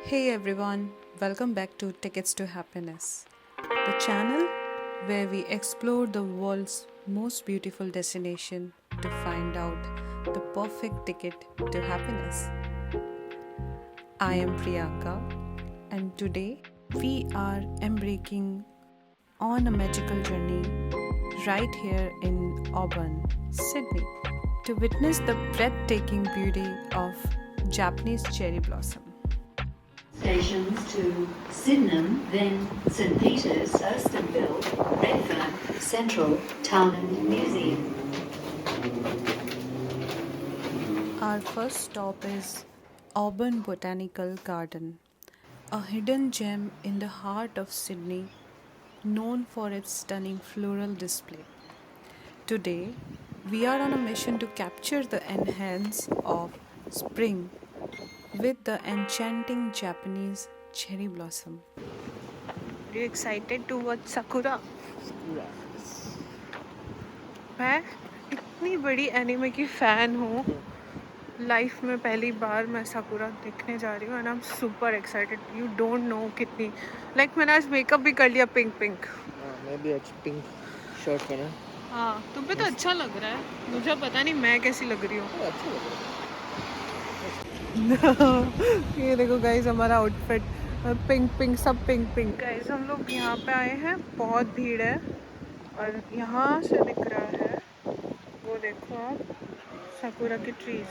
Hey everyone, welcome back to Tickets to Happiness, the channel where we explore the world's most beautiful destination to find out the perfect ticket to happiness. I am Priyanka, and today we are embarking on a magical journey right here in Auburn, Sydney, to witness the breathtaking beauty of Japanese cherry blossom. Stations to Sydenham, then St Peters, Erstonville, Redfern, Central, Town and Museum. Our first stop is Auburn Botanical Garden, a hidden gem in the heart of Sydney, known for its stunning floral display. Today, we are on a mission to capture the enhance of spring with the enchanting Japanese cherry blossom. Are you excited to watch Sakura? मैं इतनी बड़ी anime की fan हूँ. Life में पहली बार मैं साकुरा देखने जा रही हूँ and I am super excited. You don't know कितनी लाइक मैंने आज मेकअप भी कर लिया पिंक पिंक. मैं भी आज पिंक शर्ट पहना. हाँ, तुम पे तो अच्छा लग रहा है. मुझे पता नहीं मैं कैसी लग रही हूँ. अच्छा लग रहा ये देखो गाइस हमारा आउटफिट पिंक पिंक सब पिंक पिंक. गाइस हम लोग यहाँ पे आए हैं. बहुत भीड़ है और यहाँ से दिख रहा है वो देखो आप साकुरा की trees.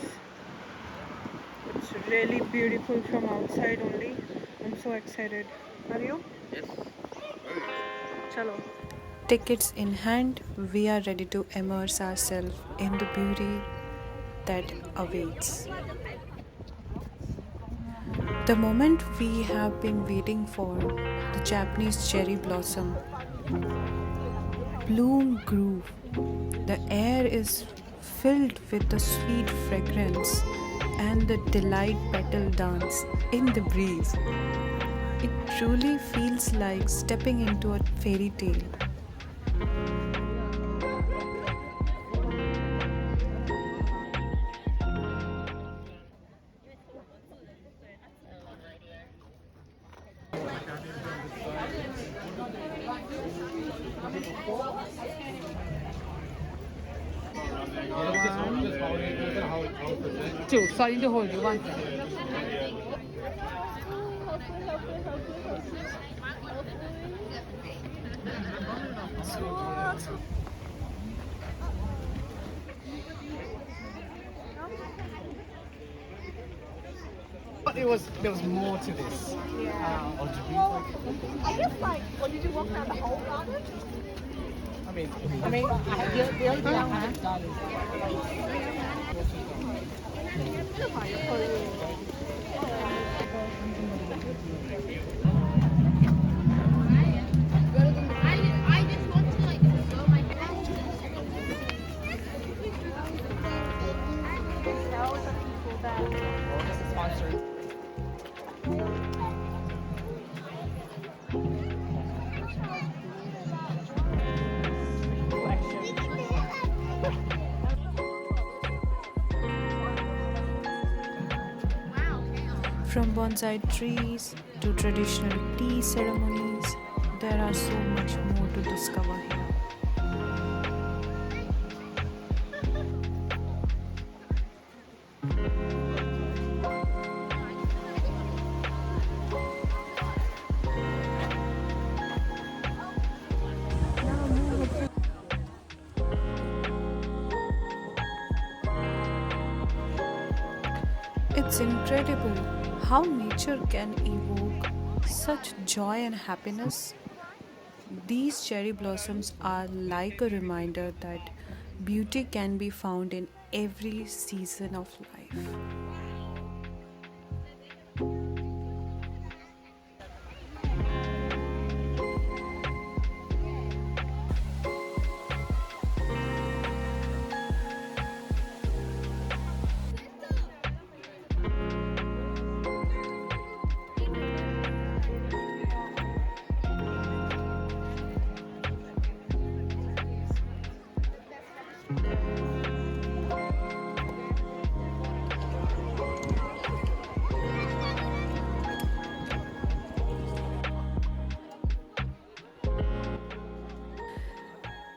It's really beautiful from outside only. I'm so excited. Are you? है. Chalo. Tickets in hand, we are ready to immerse ourselves in the beauty that awaits. The moment we have been waiting for, the Japanese cherry blossom bloom groove. The air is filled with the sweet fragrance and the delight petal dance in the breeze. It truly feels like stepping into a fairy tale. Two, starting to hold you. One. But there was more to this. Or to be. I guess like, what did you walk around the whole garden? I mean, The only thing I have I just want to like show my this is sponsored. From bonsai trees to traditional tea ceremonies, there are so much more to discover here. It's incredible how nature can evoke such joy and happiness. These cherry blossoms are like a reminder that beauty can be found in every season of life.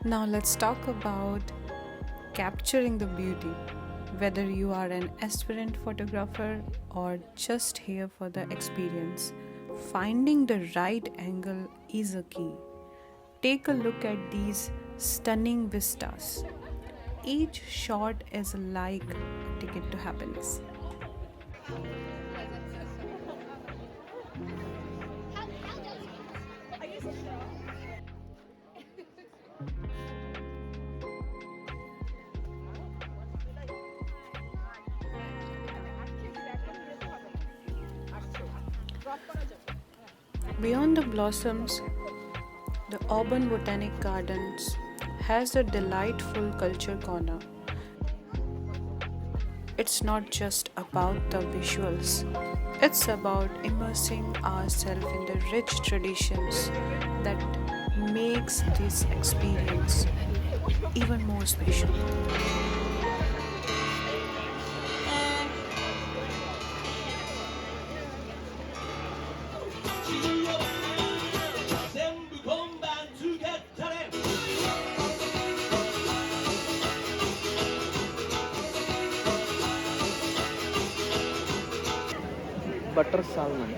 Now let's talk about capturing the beauty. Whether you are an aspirant photographer or just here for the experience, finding the right angle is a key. Take a look at these stunning vistas. Each shot is like a ticket to happiness. Beyond the blossoms, the Auburn Botanic Gardens has a delightful culture corner. It's not just about the visuals, it's about immersing ourselves in the rich traditions that makes this experience even more special. Butter salmon.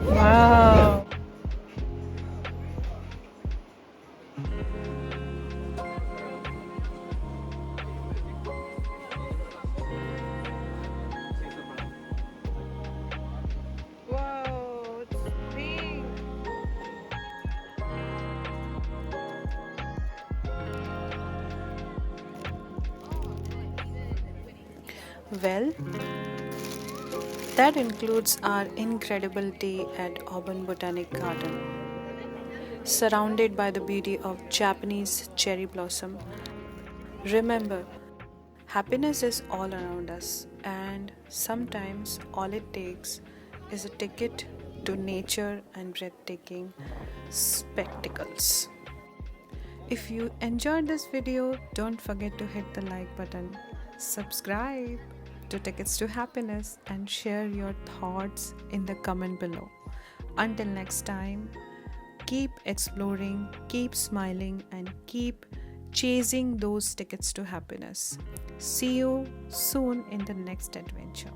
Wow! Wow, it's big. Well, that includes our incredible day at Auburn Botanic Garden. Surrounded by the beauty of Japanese cherry blossom, remember, happiness is all around us, and sometimes all it takes is a ticket to nature and breathtaking spectacles. If you enjoyed this video, don't forget to hit the like button, subscribe to Tickets to Happiness, and share your thoughts in the comment below. Until next time, keep exploring, keep smiling, and keep chasing those tickets to happiness. See you soon in the next adventure.